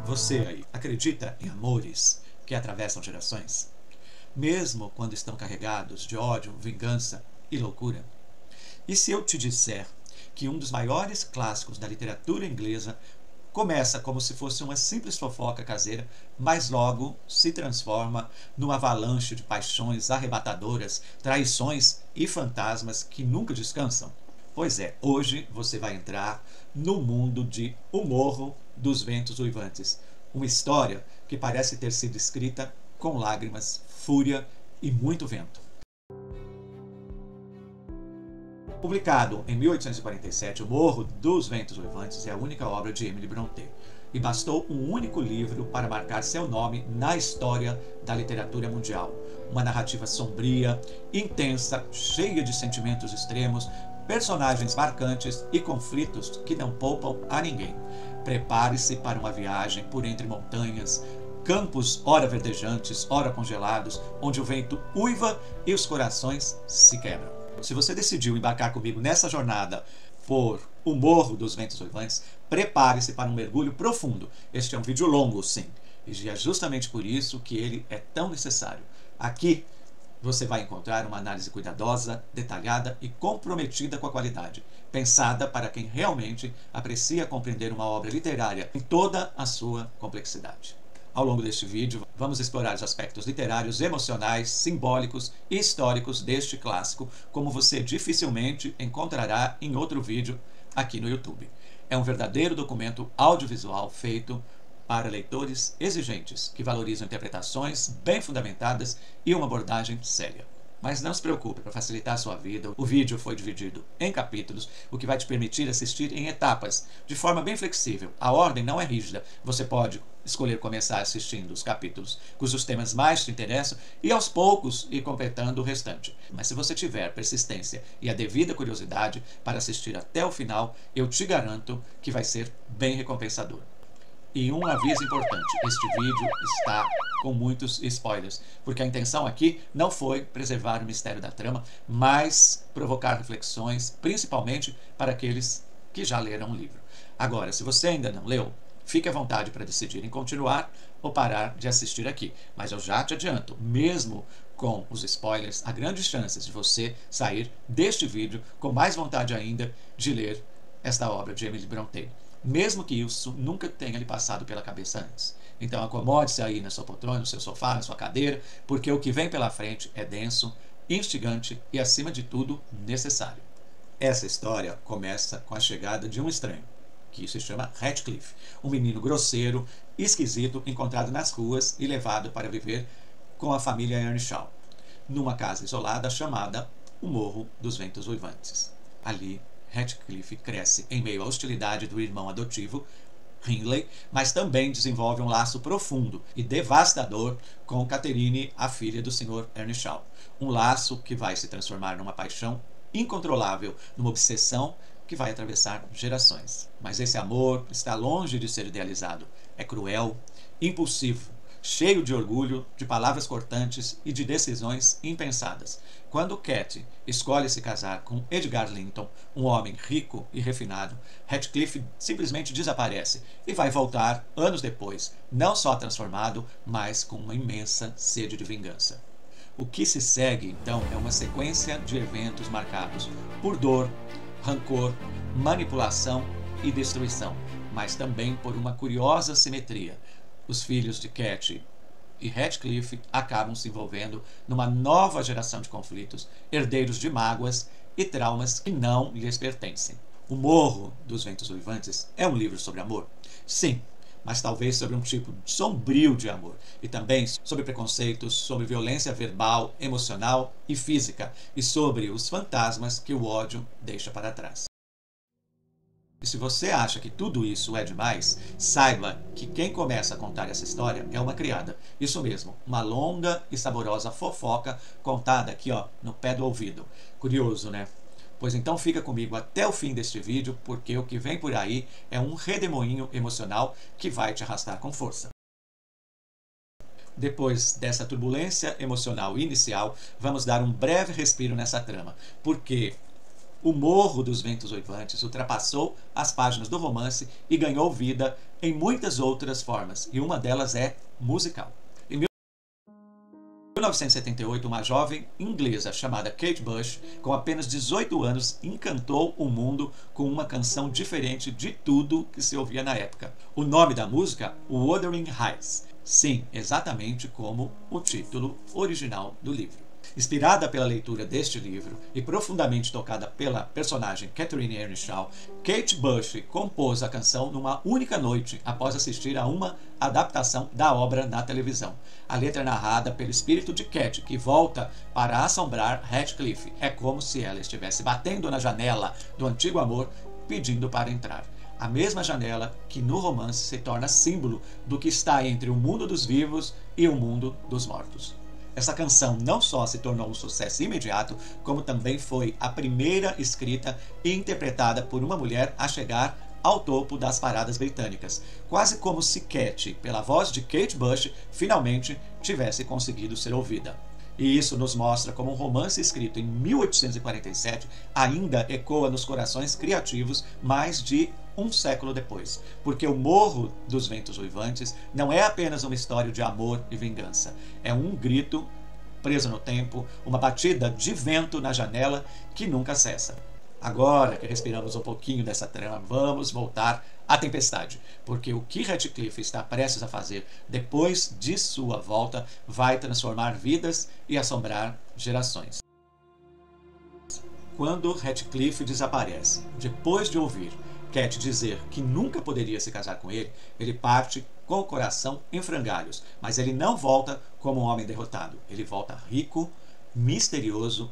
Você aí acredita em amores que atravessam gerações? Mesmo quando estão carregados de ódio, vingança e loucura? E se eu te disser que um dos maiores clássicos da literatura inglesa começa como se fosse uma simples fofoca caseira, mas logo se transforma numa avalanche de paixões arrebatadoras, traições e fantasmas que nunca descansam? Pois é, hoje você vai entrar no mundo de O Morro dos Ventos Uivantes, uma história que parece ter sido escrita com lágrimas, fúria e muito vento. Publicado em 1847, O Morro dos Ventos Uivantes é a única obra de Emily Brontë, e bastou um único livro para marcar seu nome na história da literatura mundial. Uma narrativa sombria, intensa, cheia de sentimentos extremos, personagens marcantes e conflitos que não poupam a ninguém. Prepare-se para uma viagem por entre montanhas, campos ora verdejantes, ora congelados, onde o vento uiva e os corações se quebram. Se você decidiu embarcar comigo nessa jornada por O Morro dos Ventos Uivantes, prepare-se para um mergulho profundo. Este é um vídeo longo, sim, e é justamente por isso que ele é tão necessário. Aqui você vai encontrar uma análise cuidadosa, detalhada e comprometida com a qualidade, pensada para quem realmente aprecia compreender uma obra literária em toda a sua complexidade. Ao longo deste vídeo, vamos explorar os aspectos literários, emocionais, simbólicos e históricos deste clássico, como você dificilmente encontrará em outro vídeo aqui no YouTube. É um verdadeiro documento audiovisual feito para leitores exigentes, que valorizam interpretações bem fundamentadas e uma abordagem séria. Mas não se preocupe, para facilitar a sua vida, o vídeo foi dividido em capítulos, o que vai te permitir assistir em etapas, de forma bem flexível. A ordem não é rígida, você pode escolher começar assistindo os capítulos cujos temas mais te interessam e aos poucos ir completando o restante. Mas se você tiver persistência e a devida curiosidade para assistir até o final, eu te garanto que vai ser bem recompensador. E um aviso importante, este vídeo está com muitos spoilers, porque a intenção aqui não foi preservar o mistério da trama, mas provocar reflexões, principalmente para aqueles que já leram o livro. Agora, se você ainda não leu, fique à vontade para decidir em continuar ou parar de assistir aqui. Mas eu já te adianto, mesmo com os spoilers, há grandes chances de você sair deste vídeo com mais vontade ainda de ler esta obra de Emily Brontë, mesmo que isso nunca tenha lhe passado pela cabeça antes. Então acomode-se aí na sua poltrona, no seu sofá, na sua cadeira, porque o que vem pela frente é denso, instigante e, acima de tudo, necessário. Essa história começa com a chegada de um estranho, que se chama Heathcliff, um menino grosseiro, esquisito, encontrado nas ruas e levado para viver com a família Earnshaw, numa casa isolada chamada O Morro dos Ventos Uivantes. Ali, Heathcliff cresce em meio à hostilidade do irmão adotivo, Hindley, mas também desenvolve um laço profundo e devastador com Catherine, a filha do Sr. Earnshaw. Um laço que vai se transformar numa paixão incontrolável, numa obsessão que vai atravessar gerações. Mas esse amor está longe de ser idealizado. É cruel, impulsivo, cheio de orgulho, de palavras cortantes e de decisões impensadas. Quando Cat escolhe se casar com Edgar Linton, um homem rico e refinado, Heathcliff simplesmente desaparece e vai voltar anos depois, não só transformado, mas com uma imensa sede de vingança. O que se segue, então, é uma sequência de eventos marcados por dor, rancor, manipulação e destruição, mas também por uma curiosa simetria. Os filhos de Cat e Heathcliff acabam se envolvendo numa nova geração de conflitos, herdeiros de mágoas e traumas que não lhes pertencem. O Morro dos Ventos Uivantes é um livro sobre amor? Sim, mas talvez sobre um tipo sombrio de amor, e também sobre preconceitos, sobre violência verbal, emocional e física, e sobre os fantasmas que o ódio deixa para trás. E se você acha que tudo isso é demais, saiba que quem começa a contar essa história é uma criada. Isso mesmo, uma longa e saborosa fofoca contada aqui, ó, no pé do ouvido. Curioso, né? Pois então fica comigo até o fim deste vídeo, porque o que vem por aí é um redemoinho emocional que vai te arrastar com força. Depois dessa turbulência emocional inicial, vamos dar um breve respiro nessa trama, porque O Morro dos Ventos Uivantes ultrapassou as páginas do romance e ganhou vida em muitas outras formas, e uma delas é musical. Em 1978, uma jovem inglesa chamada Kate Bush, com apenas 18 anos, encantou o mundo com uma canção diferente de tudo que se ouvia na época. O nome da música, Wuthering Heights. Sim, exatamente como o título original do livro. Inspirada pela leitura deste livro e profundamente tocada pela personagem Catherine Earnshaw, Kate Bush compôs a canção numa única noite após assistir a uma adaptação da obra na televisão. A letra é narrada pelo espírito de Cat, que volta para assombrar Heathcliff. É como se ela estivesse batendo na janela do antigo amor, pedindo para entrar. A mesma janela que no romance se torna símbolo do que está entre o mundo dos vivos e o mundo dos mortos. Essa canção não só se tornou um sucesso imediato, como também foi a primeira escrita e interpretada por uma mulher a chegar ao topo das paradas britânicas, quase como se Cat, pela voz de Kate Bush, finalmente tivesse conseguido ser ouvida. E isso nos mostra como um romance escrito em 1847 ainda ecoa nos corações criativos mais de um século depois, porque o Morro dos Ventos Uivantes não é apenas uma história de amor e vingança, é um grito preso no tempo, uma batida de vento na janela que nunca cessa. Agora que respiramos um pouquinho dessa trama, vamos voltar à tempestade, porque o que Heathcliff está prestes a fazer depois de sua volta vai transformar vidas e assombrar gerações. Quando Heathcliff desaparece, depois de ouvir Cat dizer que nunca poderia se casar com ele, ele parte com o coração em frangalhos, mas ele não volta como um homem derrotado. Ele volta rico, misterioso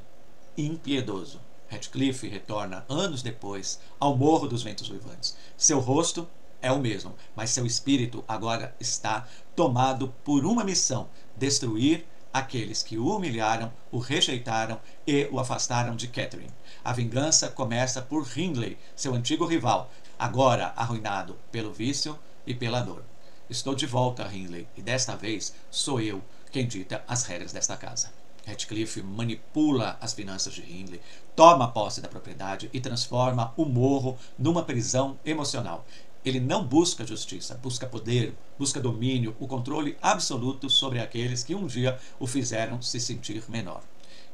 e impiedoso. Heathcliff retorna anos depois ao Morro dos Ventos Uivantes. Seu rosto é o mesmo, mas seu espírito agora está tomado por uma missão: destruir aqueles que o humilharam, o rejeitaram e o afastaram de Catherine. A vingança começa por Hindley, seu antigo rival, agora arruinado pelo vício e pela dor. Estou de volta, Hindley, e desta vez sou eu quem dita as regras desta casa. Heathcliff manipula as finanças de Hindley, toma posse da propriedade e transforma o morro numa prisão emocional. Ele não busca justiça, busca poder, busca domínio, o controle absoluto sobre aqueles que um dia o fizeram se sentir menor.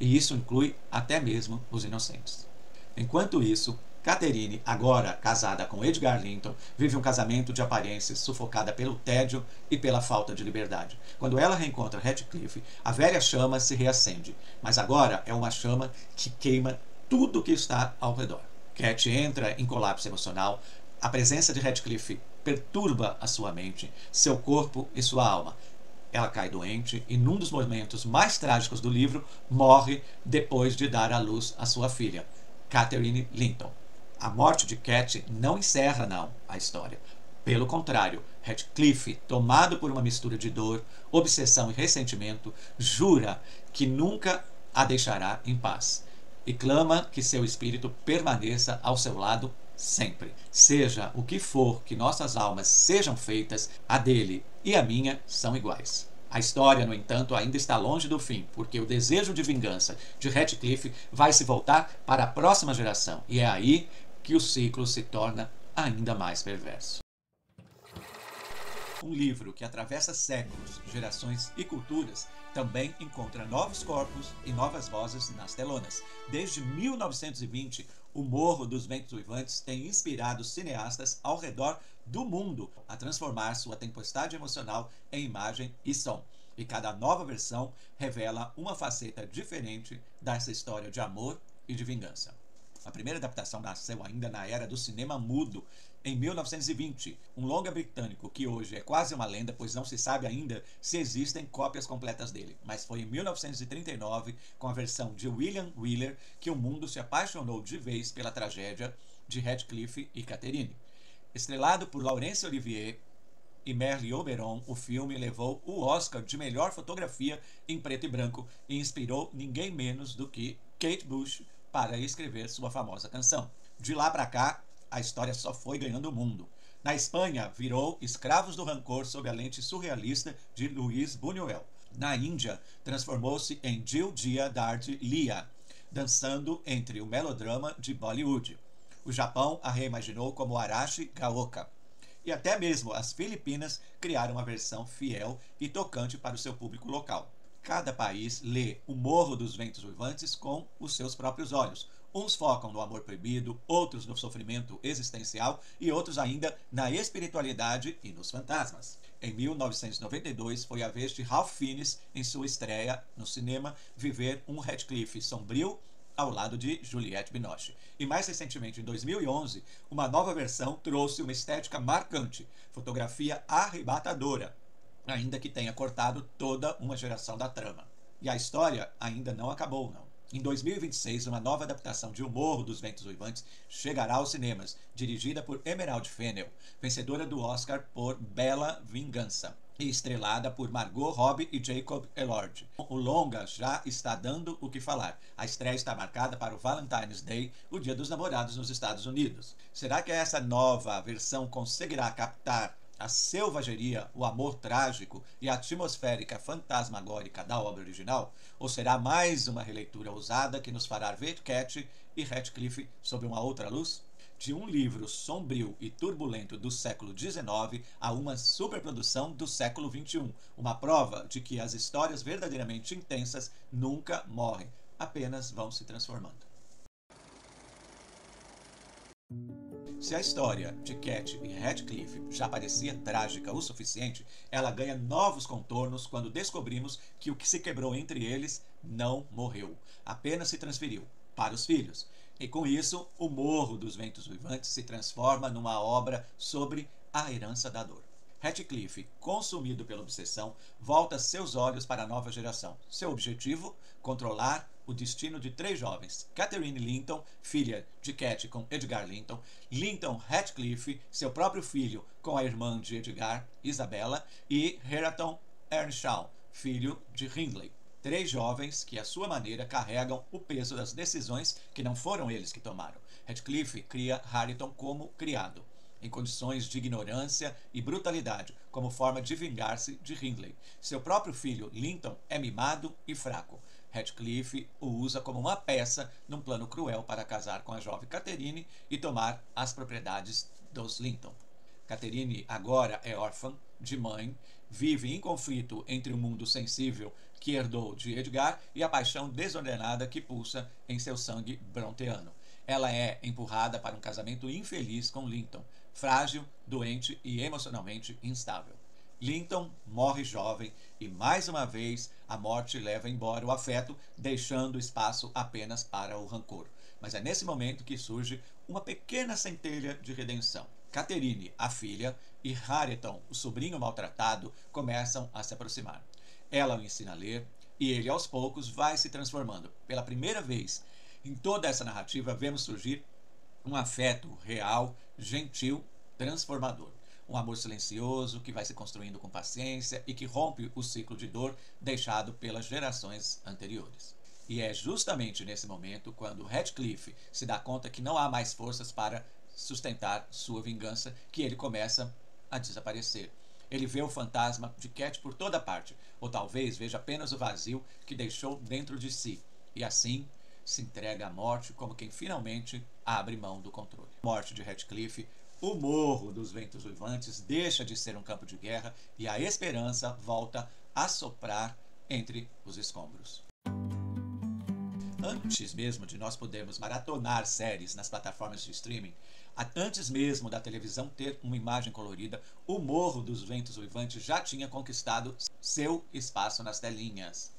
E isso inclui até mesmo os inocentes. Enquanto isso, Catherine, agora casada com Edgar Linton, vive um casamento de aparências sufocada pelo tédio e pela falta de liberdade. Quando ela reencontra Heathcliff, a velha chama se reacende, mas agora é uma chama que queima tudo que está ao redor. Cat entra em colapso emocional. A presença de Heathcliff perturba a sua mente, seu corpo e sua alma. Ela cai doente e, num dos momentos mais trágicos do livro, morre depois de dar à luz a sua filha, Catherine Linton. A morte de Cat não encerra, a história. Pelo contrário, Heathcliff, tomado por uma mistura de dor, obsessão e ressentimento, jura que nunca a deixará em paz e clama que seu espírito permaneça ao seu lado sempre. Seja o que for que nossas almas sejam feitas, a dele e a minha são iguais. A história, no entanto, ainda está longe do fim, porque o desejo de vingança de Heathcliff vai se voltar para a próxima geração, e é aí que o ciclo se torna ainda mais perverso. Um livro que atravessa séculos, gerações e culturas também encontra novos corpos e novas vozes nas telonas. Desde 1920, o Morro dos Ventos Uivantes tem inspirado cineastas ao redor do mundo a transformar sua tempestade emocional em imagem e som. E cada nova versão revela uma faceta diferente dessa história de amor e de vingança. A primeira adaptação nasceu ainda na era do cinema mudo, em 1920, um longa britânico que hoje é quase uma lenda, pois não se sabe ainda se existem cópias completas dele. Mas foi em 1939, com a versão de William Wyler, que o mundo se apaixonou de vez pela tragédia de Heathcliff e Catherine. Estrelado por Laurence Olivier e Merle Oberon, o filme levou o Oscar de melhor fotografia em preto e branco e inspirou ninguém menos do que Kate Bush para escrever sua famosa canção. De lá para cá, a história só foi ganhando o mundo. Na Espanha, virou Escravos do Rancor sob a lente surrealista de Luis Buñuel. Na Índia, transformou-se em Dil Dia Darde Lia. dançando entre o melodrama de Bollywood. O Japão a reimaginou como Arashi Gaoka. E até mesmo as Filipinas criaram uma versão fiel e tocante para o seu público local. Cada país lê O Morro dos Ventos Uivantes com os seus próprios olhos. Uns focam no amor proibido, outros no sofrimento existencial e outros ainda na espiritualidade e nos fantasmas. Em 1992 foi a vez de Ralph Fiennes, em sua estreia no cinema, viver um Radcliffe sombrio ao lado de Juliette Binoche. E mais recentemente, em 2011, uma nova versão trouxe uma estética marcante, fotografia arrebatadora, ainda que tenha cortado toda uma geração da trama. E a história ainda não acabou, não. Em 2026, uma nova adaptação de O Morro dos Ventos Uivantes chegará aos cinemas, dirigida por Emerald Fennell, vencedora do Oscar por Bela Vingança, e estrelada por Margot Robbie e Jacob Elord. O longa já está dando o que falar. A estreia está marcada para o Valentine's Day, o Dia dos Namorados nos Estados Unidos. Será que essa nova versão conseguirá captar a selvageria, o amor trágico e a atmosférica fantasmagórica da obra original? Ou será mais uma releitura ousada que nos fará ver Cat e Radcliffe sob uma outra luz? De um livro sombrio e turbulento do século XIX a uma superprodução do século XXI, uma prova de que as histórias verdadeiramente intensas nunca morrem, apenas vão se transformando. Se a história de Cat e Radcliffe já parecia trágica o suficiente, ela ganha novos contornos quando descobrimos que o que se quebrou entre eles não morreu, apenas se transferiu para os filhos. E com isso, O Morro dos Ventos Uivantes se transforma numa obra sobre a herança da dor. Radcliffe, consumido pela obsessão, volta seus olhos para a nova geração. Seu objetivo? Controlar o destino de 3 jovens: Catherine Linton, filha de Cat com Edgar Linton; Linton Radcliffe, seu próprio filho com a irmã de Edgar, Isabella; e Hareton Earnshaw, filho de Hindley. 3 jovens que, à sua maneira, carregam o peso das decisões que não foram eles que tomaram. Radcliffe cria Hareton como criado, em condições de ignorância e brutalidade, como forma de vingar-se de Hindley. Seu próprio filho, Linton, é mimado e fraco. Radcliffe o usa como uma peça num plano cruel para casar com a jovem Catherine e tomar as propriedades dos Linton. Catherine agora é órfã de mãe, vive em conflito entre o mundo sensível que herdou de Edgar e a paixão desordenada que pulsa em seu sangue bronteano. Ela é empurrada para um casamento infeliz com Linton, frágil, doente e emocionalmente instável. Linton morre jovem e, mais uma vez, a morte leva embora o afeto, deixando espaço apenas para o rancor. Mas é nesse momento que surge uma pequena centelha de redenção. Catherine, a filha, e Hareton, o sobrinho maltratado, começam a se aproximar. Ela o ensina a ler e ele, aos poucos, vai se transformando. Pela primeira vez em toda essa narrativa, vemos surgir um afeto real, gentil, transformador. Um amor silencioso que vai se construindo com paciência e que rompe o ciclo de dor deixado pelas gerações anteriores. E é justamente nesse momento, quando Radcliffe se dá conta que não há mais forças para sustentar sua vingança, que ele começa a desaparecer. Ele vê o fantasma de Cat por toda parte, ou talvez veja apenas o vazio que deixou dentro de si, e assim se entrega à morte como quem finalmente abre mão do controle. Morte de Radcliffe, O Morro dos Ventos Uivantes deixa de ser um campo de guerra e a esperança volta a soprar entre os escombros. Antes mesmo de nós podermos maratonar séries nas plataformas de streaming, antes mesmo da televisão ter uma imagem colorida, O Morro dos Ventos Uivantes já tinha conquistado seu espaço nas telinhas.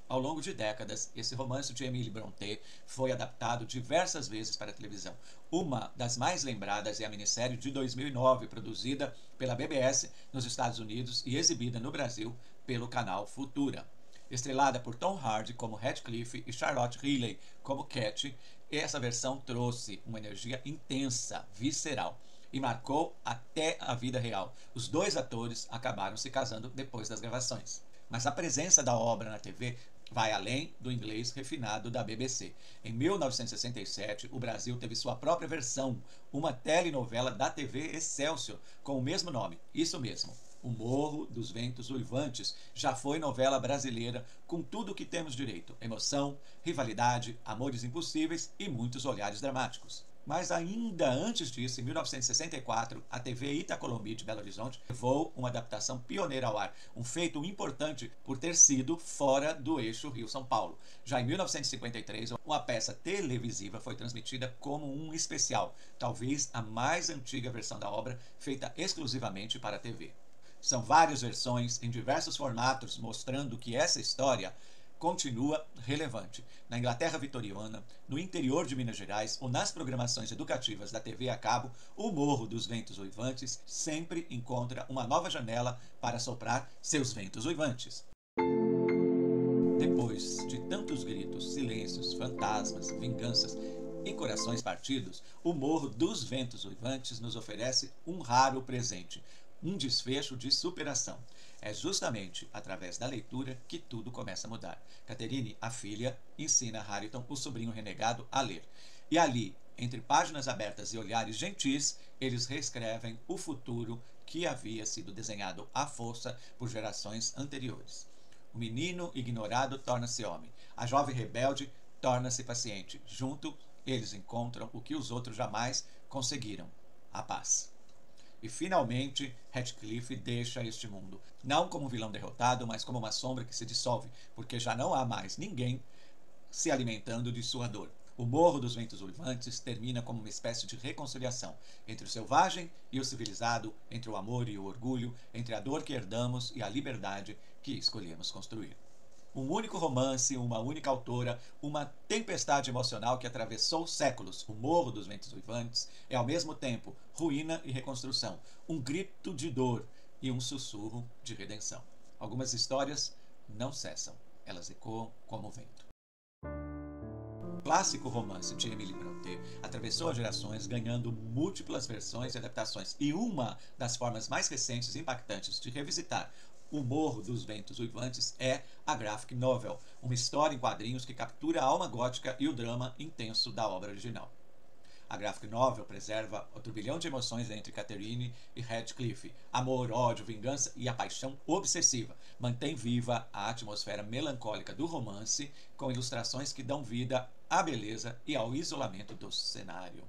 Ao longo de décadas, esse romance de Emily Brontë foi adaptado diversas vezes para a televisão. Uma das mais lembradas é a minissérie de 2009, produzida pela BBS nos Estados Unidos e exibida no Brasil pelo canal Futura. Estrelada por Tom Hardy como Radcliffe e Charlotte Riley como Cat, essa versão trouxe uma energia intensa, visceral, e marcou até a vida real. Os 2 atores acabaram se casando depois das gravações. Mas a presença da obra na TV vai além do inglês refinado da BBC. Em 1967, o Brasil teve sua própria versão, uma telenovela da TV Excelsior com o mesmo nome, isso mesmo, O Morro dos Ventos Uivantes já foi novela brasileira com tudo o que temos direito: emoção, rivalidade, amores impossíveis e muitos olhares dramáticos. Mas ainda antes disso, em 1964, a TV Itacolombi de Belo Horizonte levou uma adaptação pioneira ao ar, um feito importante por ter sido fora do eixo Rio-São Paulo. Já em 1953, uma peça televisiva foi transmitida como um especial, talvez a mais antiga versão da obra, feita exclusivamente para a TV. São várias versões em diversos formatos mostrando que essa história continua relevante. Na Inglaterra vitoriana, no interior de Minas Gerais ou nas programações educativas da TV a cabo, o Morro dos Ventos Uivantes sempre encontra uma nova janela para soprar seus ventos uivantes. Depois de tantos gritos, silêncios, fantasmas, vinganças e corações partidos, o Morro dos Ventos Uivantes nos oferece um raro presente, um desfecho de superação. É justamente através da leitura que tudo começa a mudar. Catherine, a filha, ensina Hareton, o sobrinho renegado, a ler. E ali, entre páginas abertas e olhares gentis, eles reescrevem o futuro que havia sido desenhado à força por gerações anteriores. O menino ignorado torna-se homem. A jovem rebelde torna-se paciente. Junto, eles encontram o que os outros jamais conseguiram: a paz. E finalmente, Heathcliff deixa este mundo, não como um vilão derrotado, mas como uma sombra que se dissolve, porque já não há mais ninguém se alimentando de sua dor. O Morro dos Ventos Uivantes termina como uma espécie de reconciliação entre o selvagem e o civilizado, entre o amor e o orgulho, entre a dor que herdamos e a liberdade que escolhemos construir. Um único romance, uma única autora, uma tempestade emocional que atravessou séculos. O Morro dos Ventos Uivantes é ao mesmo tempo ruína e reconstrução, um grito de dor e um sussurro de redenção. Algumas histórias não cessam, elas ecoam como o vento. O clássico romance de Emily Brontë atravessou as gerações, ganhando múltiplas versões e adaptações, e uma das formas mais recentes e impactantes de revisitar O Morro dos Ventos Uivantes é a graphic novel, uma história em quadrinhos que captura a alma gótica e o drama intenso da obra original. A graphic novel preserva o turbilhão de emoções entre Catherine e Heathcliff, amor, ódio, vingança e a paixão obsessiva. Mantém viva a atmosfera melancólica do romance, com ilustrações que dão vida à beleza e ao isolamento do cenário.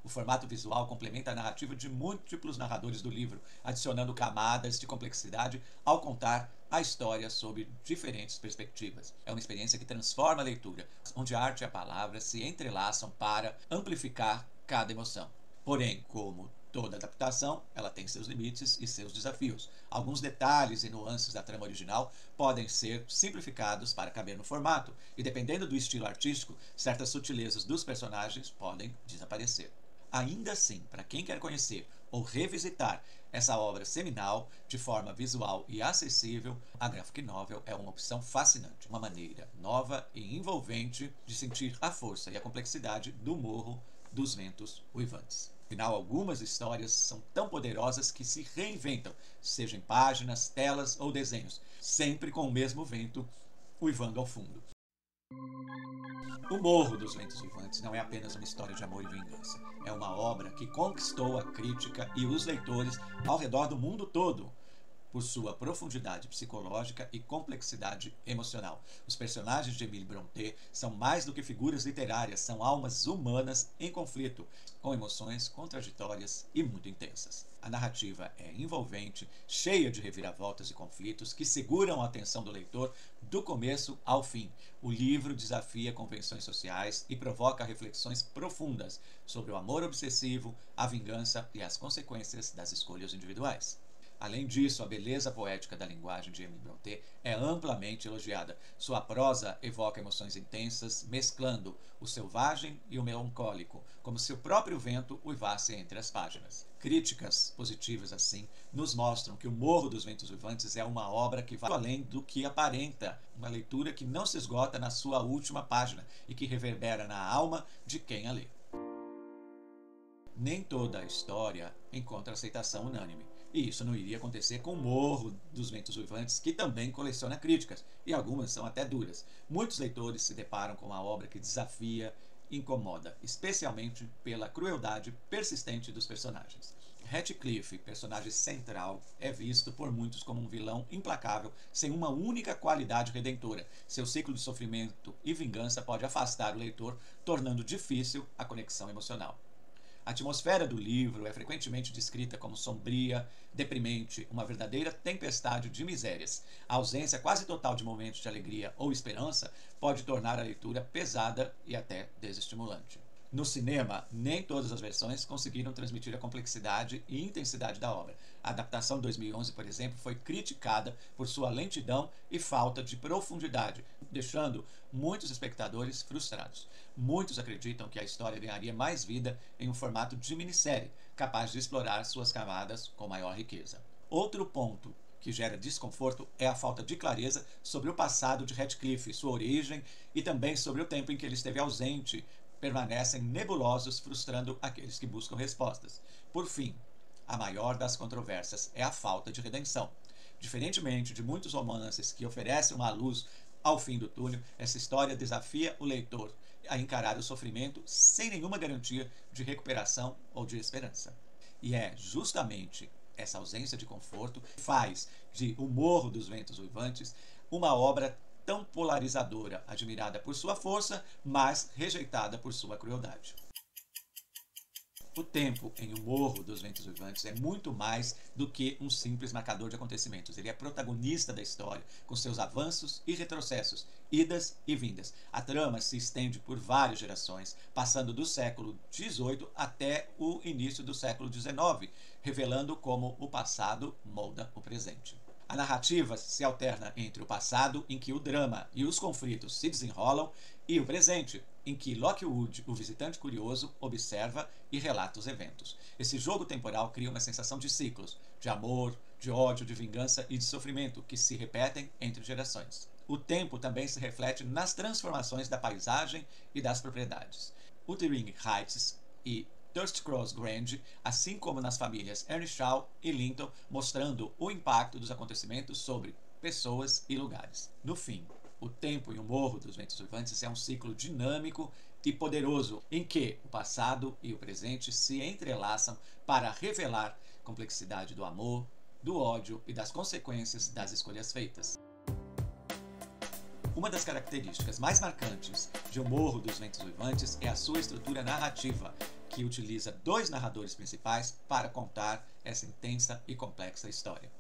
O formato visual complementa a narrativa de múltiplos narradores do livro, adicionando camadas de complexidade ao contar a história sob diferentes perspectivas. É uma experiência que transforma a leitura, onde a arte e a palavra se entrelaçam para amplificar cada emoção. Porém, como toda adaptação, ela tem seus limites e seus desafios. Alguns detalhes e nuances da trama original podem ser simplificados para caber no formato, e dependendo do estilo artístico, certas sutilezas dos personagens podem desaparecer. Ainda assim, para quem quer conhecer ou revisitar essa obra seminal de forma visual e acessível, a graphic novel é uma opção fascinante, uma maneira nova e envolvente de sentir a força e a complexidade do Morro dos Ventos Uivantes. Afinal, algumas histórias são tão poderosas que se reinventam, seja em páginas, telas ou desenhos, sempre com o mesmo vento uivando ao fundo. O Morro dos Ventos Uivantes não é apenas uma história de amor e vingança. É uma obra que conquistou a crítica e os leitores ao redor do mundo todo por sua profundidade psicológica e complexidade emocional. Os personagens de Emily Brontë são mais do que figuras literárias, são almas humanas em conflito, com emoções contraditórias e muito intensas. A narrativa é envolvente, cheia de reviravoltas e conflitos que seguram a atenção do leitor do começo ao fim. O livro desafia convenções sociais e provoca reflexões profundas sobre o amor obsessivo, a vingança e as consequências das escolhas individuais. Além disso, a beleza poética da linguagem de Emily Brontë é amplamente elogiada. Sua prosa evoca emoções intensas, mesclando o selvagem e o melancólico, como se o próprio vento uivasse entre as páginas. Críticas positivas, assim, nos mostram que O Morro dos Ventos Uivantes é uma obra que vai além do que aparenta, uma leitura que não se esgota na sua última página e que reverbera na alma de quem a lê. Nem toda a história encontra aceitação unânime, e isso não iria acontecer com O Morro dos Ventos Uivantes, que também coleciona críticas, e algumas são até duras. Muitos leitores se deparam com uma obra que desafia e incomoda, especialmente pela crueldade persistente dos personagens. Heathcliff, personagem central, é visto por muitos como um vilão implacável, sem uma única qualidade redentora. Seu ciclo de sofrimento e vingança pode afastar o leitor, tornando difícil a conexão emocional. A atmosfera do livro é frequentemente descrita como sombria, deprimente, uma verdadeira tempestade de misérias. A ausência quase total de momentos de alegria ou esperança pode tornar a leitura pesada e até desestimulante. No cinema, nem todas as versões conseguiram transmitir a complexidade e intensidade da obra. A adaptação de 2011, por exemplo, foi criticada por sua lentidão e falta de profundidade, deixando muitos espectadores frustrados. Muitos acreditam que a história ganharia mais vida em um formato de minissérie, capaz de explorar suas camadas com maior riqueza. Outro ponto que gera desconforto é a falta de clareza sobre o passado de Heathcliff, sua origem e também sobre o tempo em que ele esteve ausente, permanecem nebulosos, frustrando aqueles que buscam respostas. Por fim, a maior das controvérsias é a falta de redenção. Diferentemente de muitos romances que oferecem uma luz ao fim do túnel, essa história desafia o leitor a encarar o sofrimento sem nenhuma garantia de recuperação ou de esperança. E é justamente essa ausência de conforto que faz de O Morro dos Ventos Uivantes uma obra tão polarizadora, admirada por sua força, mas rejeitada por sua crueldade. O tempo em O Morro dos Ventos Uivantes é muito mais do que um simples marcador de acontecimentos. Ele é protagonista da história, com seus avanços e retrocessos, idas e vindas. A trama se estende por várias gerações, passando do século XVIII até o início do século XIX, revelando como o passado molda o presente. A narrativa se alterna entre o passado, em que o drama e os conflitos se desenrolam, e o presente, em que Lockwood, o visitante curioso, observa e relata os eventos. Esse jogo temporal cria uma sensação de ciclos, de amor, de ódio, de vingança e de sofrimento, que se repetem entre gerações. O tempo também se reflete nas transformações da paisagem e das propriedades. Wuthering Heights e Thrushcross Grange, assim como nas famílias Earnshaw e Linton, mostrando o impacto dos acontecimentos sobre pessoas e lugares. No fim, O Tempo e o Morro dos Ventos Uivantes é um ciclo dinâmico e poderoso, em que o passado e o presente se entrelaçam para revelar a complexidade do amor, do ódio e das consequências das escolhas feitas. Uma das características mais marcantes de O Morro dos Ventos Uivantes é a sua estrutura narrativa, que utiliza dois narradores principais para contar essa intensa e complexa história.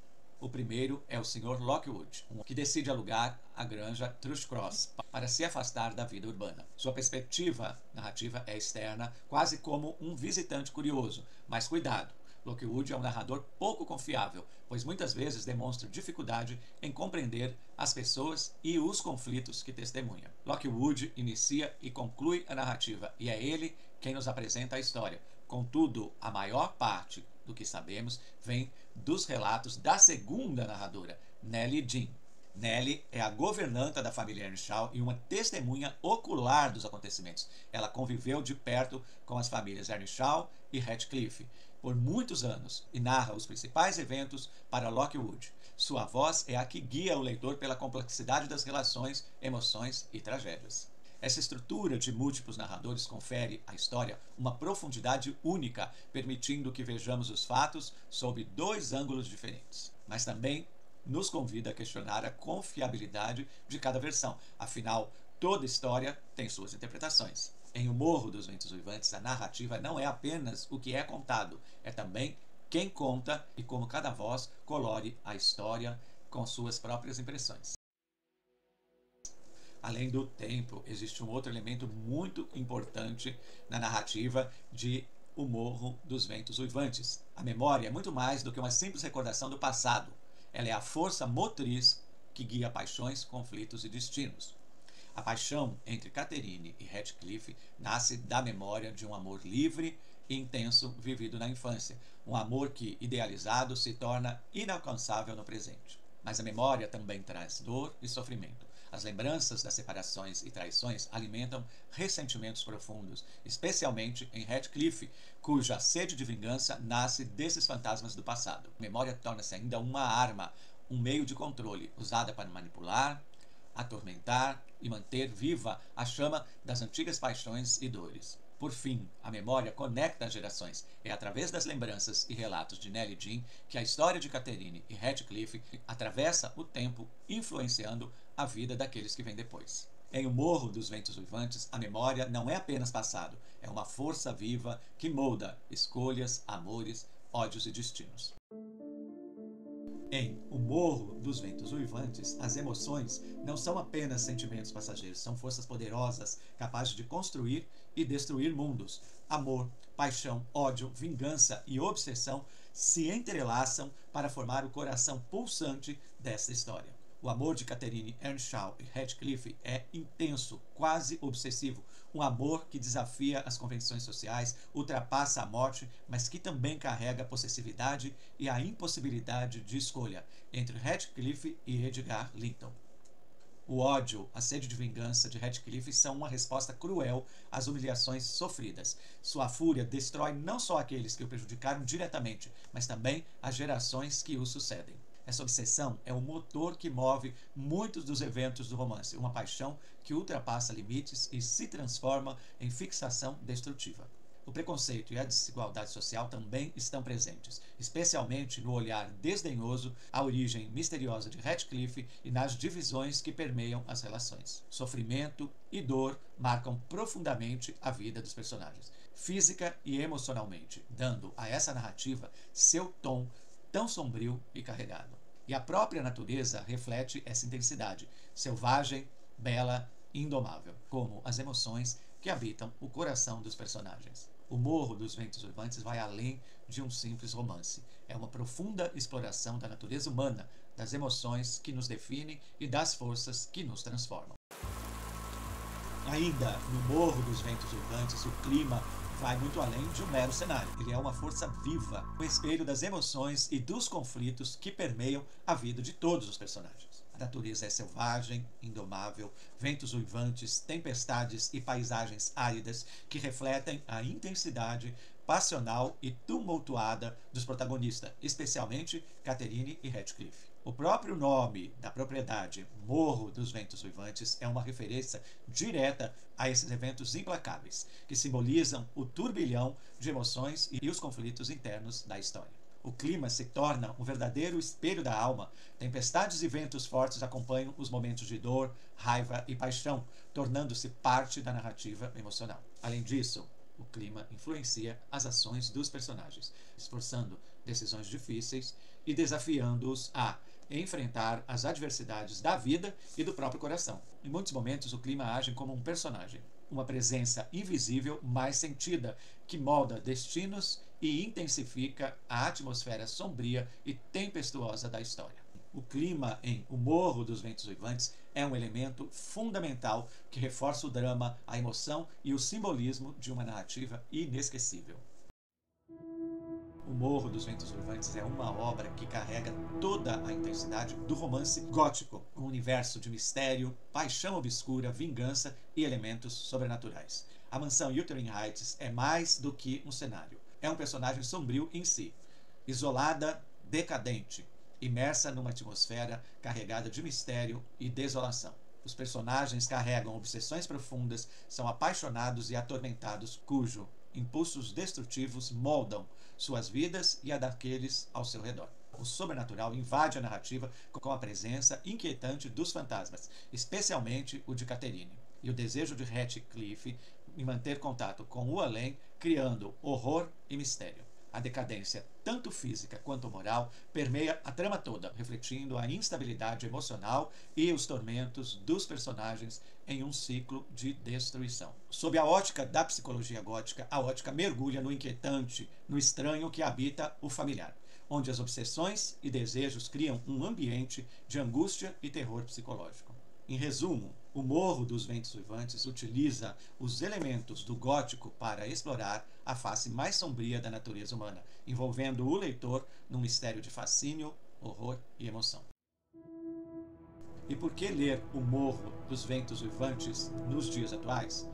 O primeiro é o Sr. Lockwood, que decide alugar a granja Thrushcross para se afastar da vida urbana. Sua perspectiva narrativa é externa, quase como um visitante curioso, mas cuidado! Lockwood é um narrador pouco confiável, pois muitas vezes demonstra dificuldade em compreender as pessoas e os conflitos que testemunha. Lockwood inicia e conclui a narrativa, e é ele quem nos apresenta a história. Contudo, a maior parte do que sabemos vem dos relatos da segunda narradora, Nellie Dean. Nellie é a governanta da família Earnshaw e uma testemunha ocular dos acontecimentos. Ela conviveu de perto com as famílias Earnshaw e Heathcliff por muitos anos e narra os principais eventos para Lockwood. Sua voz é a que guia o leitor pela complexidade das relações, emoções e tragédias. Essa estrutura de múltiplos narradores confere à história uma profundidade única, permitindo que vejamos os fatos sob dois ângulos diferentes. Mas também nos convida a questionar a confiabilidade de cada versão. Afinal, toda história tem suas interpretações. Em O Morro dos Ventos Uivantes, a narrativa não é apenas o que é contado, é também quem conta e como cada voz colore a história com suas próprias impressões. Além do tempo, existe um outro elemento muito importante na narrativa de O Morro dos Ventos Uivantes. A memória é muito mais do que uma simples recordação do passado. Ela é a força motriz que guia paixões, conflitos e destinos. A paixão entre Catherine e Heathcliff nasce da memória de um amor livre e intenso vivido na infância. Um amor que, idealizado, se torna inalcançável no presente. Mas a memória também traz dor e sofrimento. As lembranças das separações e traições alimentam ressentimentos profundos, especialmente em Heathcliff, cuja sede de vingança nasce desses fantasmas do passado. A memória torna-se ainda uma arma, um meio de controle, usada para manipular, atormentar e manter viva a chama das antigas paixões e dores. Por fim, a memória conecta as gerações. É através das lembranças e relatos de Nellie Jean que a história de Catherine e Radcliffe atravessa o tempo, influenciando a vida daqueles que vêm depois. Em O Morro dos Ventos Uivantes, a memória não é apenas passado, é uma força viva que molda escolhas, amores, ódios e destinos. Em O Morro dos Ventos Uivantes, as emoções não são apenas sentimentos passageiros, são forças poderosas capazes de construir e destruir mundos. Amor, paixão, ódio, vingança e obsessão se entrelaçam para formar o coração pulsante desta história. O amor de Catherine Earnshaw e Radcliffe é intenso, quase obsessivo. Um amor que desafia as convenções sociais, ultrapassa a morte, mas que também carrega a possessividade e a impossibilidade de escolha entre Radcliffe e Edgar Linton. O ódio, a sede de vingança de Radcliffe são uma resposta cruel às humilhações sofridas. Sua fúria destrói não só aqueles que o prejudicaram diretamente, mas também as gerações que o sucedem. Essa obsessão é o motor que move muitos dos eventos do romance, uma paixão que ultrapassa limites e se transforma em fixação destrutiva. O preconceito e a desigualdade social também estão presentes, especialmente no olhar desdenhoso à origem misteriosa de Radcliffe e nas divisões que permeiam as relações. Sofrimento e dor marcam profundamente a vida dos personagens, física e emocionalmente, dando a essa narrativa seu tom tão sombrio e carregado. E a própria natureza reflete essa intensidade, selvagem, bela e indomável, como as emoções que habitam o coração dos personagens. O Morro dos Ventos Uivantes vai além de um simples romance. É uma profunda exploração da natureza humana, das emoções que nos definem e das forças que nos transformam. Ainda no Morro dos Ventos Uivantes, o clima vai muito além de um mero cenário. Ele é uma força viva, um espelho das emoções e dos conflitos que permeiam a vida de todos os personagens. A natureza é selvagem, indomável, ventos uivantes, tempestades e paisagens áridas que refletem a intensidade passional e tumultuada dos protagonistas, especialmente Catherine e Radcliffe. O próprio nome da propriedade, Morro dos Ventos Uivantes, é uma referência direta a esses eventos implacáveis, que simbolizam o turbilhão de emoções e os conflitos internos da história. O clima se torna um verdadeiro espelho da alma. Tempestades e ventos fortes acompanham os momentos de dor, raiva e paixão, tornando-se parte da narrativa emocional. Além disso, o clima influencia as ações dos personagens, esforçando decisões difíceis e desafiando-os a enfrentar as adversidades da vida e do próprio coração. Em muitos momentos, o clima age como um personagem, uma presença invisível, mas sentida, que molda destinos e intensifica a atmosfera sombria e tempestuosa da história. O clima em O Morro dos Ventos Uivantes é um elemento fundamental que reforça o drama, a emoção e o simbolismo de uma narrativa inesquecível. O Morro dos Ventos Uivantes é uma obra que carrega toda a intensidade do romance gótico, um universo de mistério, paixão obscura, vingança e elementos sobrenaturais. A mansão Wuthering Heights é mais do que um cenário. É um personagem sombrio em si, isolada, decadente, imersa numa atmosfera carregada de mistério e desolação. Os personagens carregam obsessões profundas, são apaixonados e atormentados, cujo impulsos destrutivos moldam suas vidas e a daqueles ao seu redor. O sobrenatural invade a narrativa com a presença inquietante dos fantasmas, especialmente o de Catherine, e o desejo de Radcliffe em manter contato com o além, criando horror e mistério. A decadência, tanto física quanto moral, permeia a trama toda, refletindo a instabilidade emocional e os tormentos dos personagens em um ciclo de destruição. Sob a ótica da psicologia gótica, a ótica mergulha no inquietante, no estranho que habita o familiar, onde as obsessões e desejos criam um ambiente de angústia e terror psicológico. Em resumo, O Morro dos Ventos Uivantes utiliza os elementos do gótico para explorar a face mais sombria da natureza humana, envolvendo o leitor num mistério de fascínio, horror e emoção. E por que ler O Morro dos Ventos Uivantes nos dias atuais?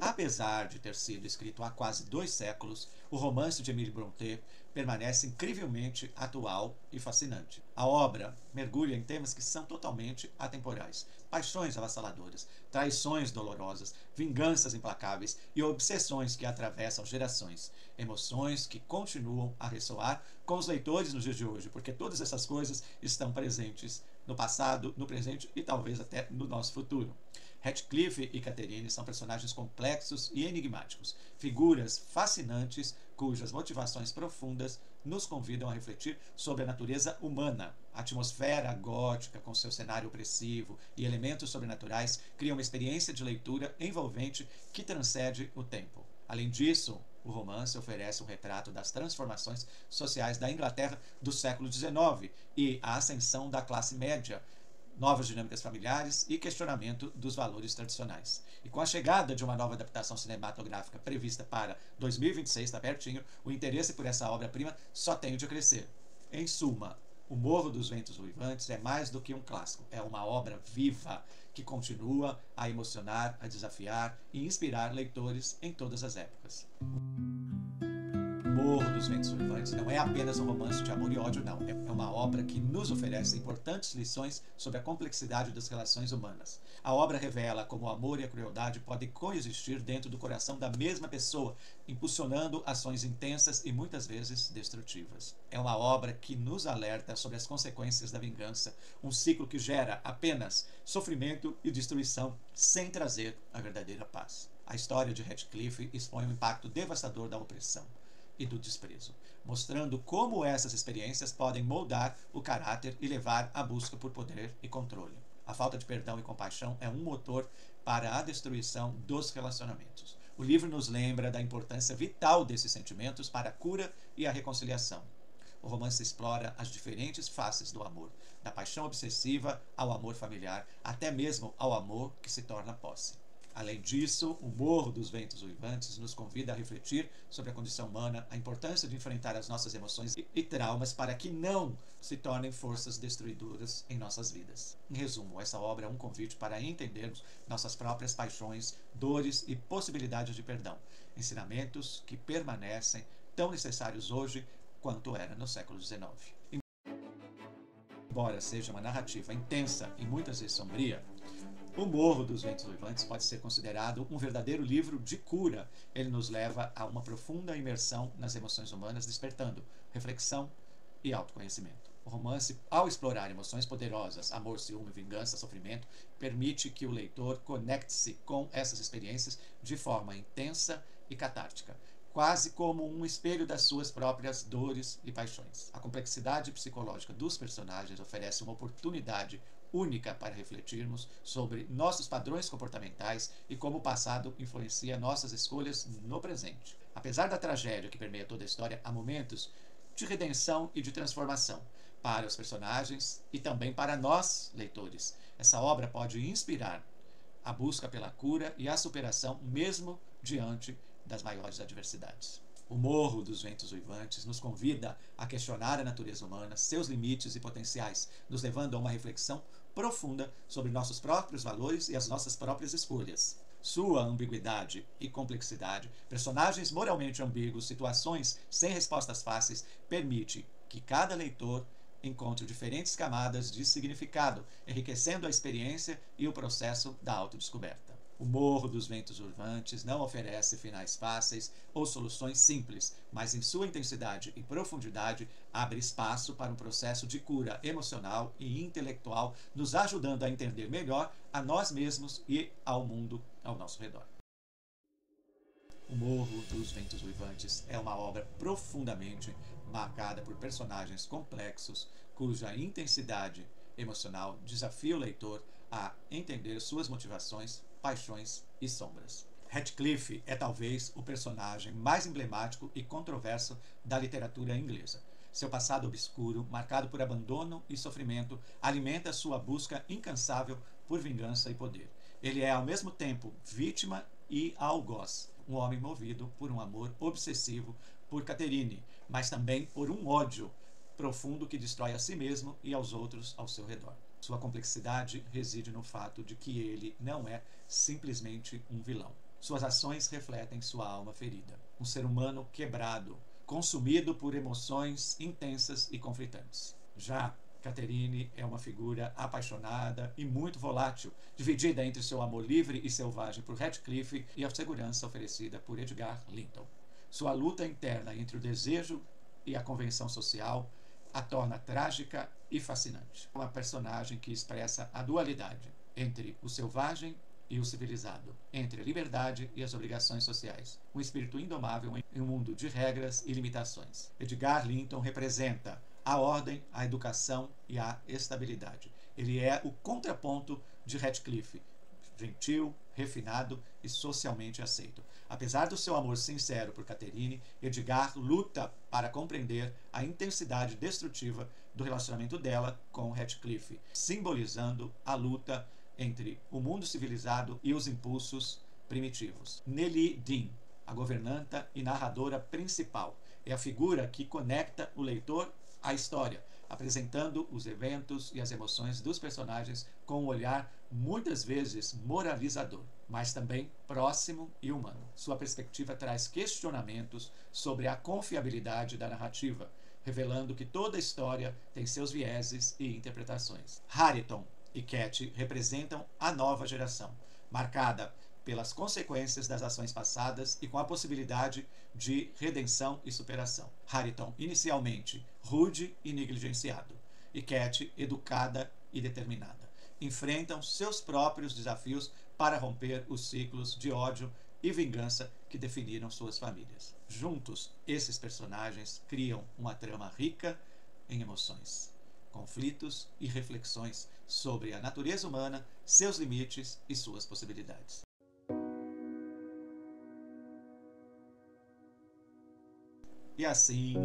Apesar de ter sido escrito há quase 2 séculos, o romance de Emile Brontë permanece incrivelmente atual e fascinante. A obra mergulha em temas que são totalmente atemporais: paixões avassaladoras, traições dolorosas, vinganças implacáveis e obsessões que atravessam gerações, emoções que continuam a ressoar com os leitores nos dias de hoje, porque todas essas coisas estão presentes no passado, no presente e talvez até no nosso futuro. Heathcliff e Catherine são personagens complexos e enigmáticos, figuras fascinantes cujas motivações profundas nos convidam a refletir sobre a natureza humana. A atmosfera gótica, com seu cenário opressivo e elementos sobrenaturais, cria uma experiência de leitura envolvente que transcende o tempo. Além disso, o romance oferece um retrato das transformações sociais da Inglaterra do século XIX e a ascensão da classe média, novas dinâmicas familiares e questionamento dos valores tradicionais. E com a chegada de uma nova adaptação cinematográfica prevista para 2026, está pertinho, o interesse por essa obra-prima só tende a crescer. Em suma, O Morro dos Ventos Uivantes é mais do que um clássico, é uma obra viva que continua a emocionar, a desafiar e inspirar leitores em todas as épocas. Morro dos Ventos Uivantes não é apenas um romance de amor e ódio, não. É uma obra que nos oferece importantes lições sobre a complexidade das relações humanas. A obra revela como o amor e a crueldade podem coexistir dentro do coração da mesma pessoa, impulsionando ações intensas e muitas vezes destrutivas. É uma obra que nos alerta sobre as consequências da vingança, um ciclo que gera apenas sofrimento e destruição, sem trazer a verdadeira paz. A história de Heathcliff expõe o impacto devastador da opressão e do desprezo, mostrando como essas experiências podem moldar o caráter e levar à busca por poder e controle. A falta de perdão e compaixão é um motor para a destruição dos relacionamentos. O livro nos lembra da importância vital desses sentimentos para a cura e a reconciliação. O romance explora as diferentes faces do amor, da paixão obsessiva ao amor familiar, até mesmo ao amor que se torna posse. Além disso, O Morro dos Ventos Uivantes nos convida a refletir sobre a condição humana, a importância de enfrentar as nossas emoções e traumas para que não se tornem forças destruidoras em nossas vidas. Em resumo, essa obra é um convite para entendermos nossas próprias paixões, dores e possibilidades de perdão, ensinamentos que permanecem tão necessários hoje quanto era no século XIX. Embora seja uma narrativa intensa e muitas vezes sombria, O Morro dos Ventos Uivantes pode ser considerado um verdadeiro livro de cura. Ele nos leva a uma profunda imersão nas emoções humanas, despertando reflexão e autoconhecimento. O romance, ao explorar emoções poderosas, amor, ciúme, vingança, sofrimento, permite que o leitor conecte-se com essas experiências de forma intensa e catártica, quase como um espelho das suas próprias dores e paixões. A complexidade psicológica dos personagens oferece uma oportunidade única para refletirmos sobre nossos padrões comportamentais e como o passado influencia nossas escolhas no presente. Apesar da tragédia que permeia toda a história, há momentos de redenção e de transformação para os personagens e também para nós, leitores. Essa obra pode inspirar a busca pela cura e a superação mesmo diante das maiores adversidades. O Morro dos Ventos Uivantes nos convida a questionar a natureza humana, seus limites e potenciais, nos levando a uma reflexão profunda sobre nossos próprios valores e as nossas próprias escolhas. Sua ambiguidade e complexidade, personagens moralmente ambíguos, situações sem respostas fáceis, permite que cada leitor encontre diferentes camadas de significado, enriquecendo a experiência e o processo da autodescoberta. O Morro dos Ventos Uivantes não oferece finais fáceis ou soluções simples, mas em sua intensidade e profundidade abre espaço para um processo de cura emocional e intelectual, nos ajudando a entender melhor a nós mesmos e ao mundo ao nosso redor. O Morro dos Ventos Uivantes é uma obra profundamente marcada por personagens complexos, cuja intensidade emocional desafia o leitor a entender suas motivações, paixões e sombras. Heathcliff é talvez o personagem mais emblemático e controverso da literatura inglesa. Seu passado obscuro, marcado por abandono e sofrimento, alimenta sua busca incansável por vingança e poder. Ele é, ao mesmo tempo, vítima e algoz, um homem movido por um amor obsessivo por Catherine, mas também por um ódio profundo que destrói a si mesmo e aos outros ao seu redor. Sua complexidade reside no fato de que ele não é simplesmente um vilão. Suas ações refletem sua alma ferida. Um ser humano quebrado, consumido por emoções intensas e conflitantes. Já Catherine é uma figura apaixonada e muito volátil, dividida entre seu amor livre e selvagem por Heathcliff e a segurança oferecida por Edgar Linton. Sua luta interna entre o desejo e a convenção social a torna trágica e fascinante. Uma personagem que expressa a dualidade entre o selvagem e o civilizado, entre a liberdade e as obrigações sociais. Um espírito indomável em um mundo de regras e limitações. Edgar Linton representa a ordem, a educação e a estabilidade. Ele é o contraponto de Heathcliff, gentil, refinado e socialmente aceito. Apesar do seu amor sincero por Catherine, Edgar luta para compreender a intensidade destrutiva do relacionamento dela com Heathcliff, simbolizando a luta entre o mundo civilizado e os impulsos primitivos. Nellie Dean, a governanta e narradora principal, é a figura que conecta o leitor à história, apresentando os eventos e as emoções dos personagens com um olhar muitas vezes moralizador, mas também próximo e humano. Sua perspectiva traz questionamentos sobre a confiabilidade da narrativa, revelando que toda história tem seus vieses e interpretações. Hareton e Cat representam a nova geração, marcada pelas consequências das ações passadas e com a possibilidade de redenção e superação. Hareton, inicialmente rude e negligenciado, e Cat, educada e determinada, enfrentam seus próprios desafios para romper os ciclos de ódio e vingança que definiram suas famílias. Juntos, esses personagens criam uma trama rica em emoções, conflitos e reflexões sobre a natureza humana, seus limites e suas possibilidades. E assim,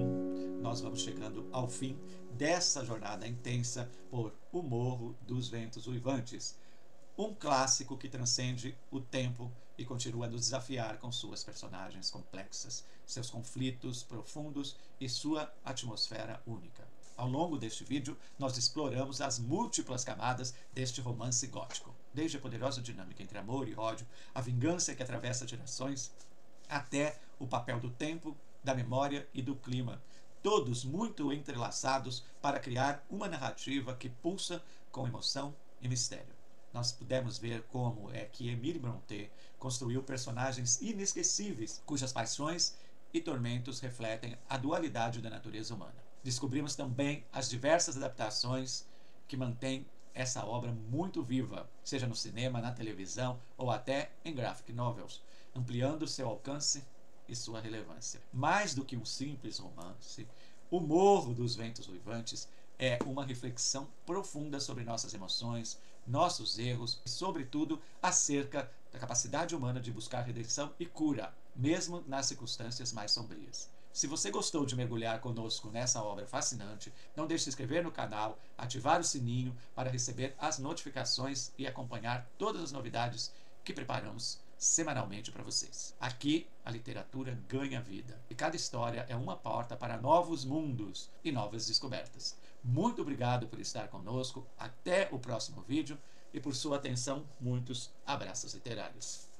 nós vamos chegando ao fim dessa jornada intensa por O Morro dos Ventos Uivantes, um clássico que transcende o tempo e continua a nos desafiar com suas personagens complexas, seus conflitos profundos e sua atmosfera única. Ao longo deste vídeo, nós exploramos as múltiplas camadas deste romance gótico, desde a poderosa dinâmica entre amor e ódio, a vingança que atravessa gerações, até o papel do tempo, da memória e do clima, todos muito entrelaçados para criar uma narrativa que pulsa com emoção e mistério. Nós pudemos ver como é que Emile Brontë construiu personagens inesquecíveis, cujas paixões e tormentos refletem a dualidade da natureza humana. Descobrimos também as diversas adaptações que mantêm essa obra muito viva, seja no cinema, na televisão ou até em graphic novels, ampliando seu alcance e sua relevância. Mais do que um simples romance, O Morro dos Ventos Uivantes é uma reflexão profunda sobre nossas emoções, nossos erros e, sobretudo, acerca da capacidade humana de buscar redenção e cura, mesmo nas circunstâncias mais sombrias. Se você gostou de mergulhar conosco nessa obra fascinante, não deixe de se inscrever no canal, ativar o sininho para receber as notificações e acompanhar todas as novidades que preparamos semanalmente para vocês. Aqui a literatura ganha vida e cada história é uma porta para novos mundos e novas descobertas. Muito obrigado por estar conosco, até o próximo vídeo e por sua atenção, muitos abraços literários.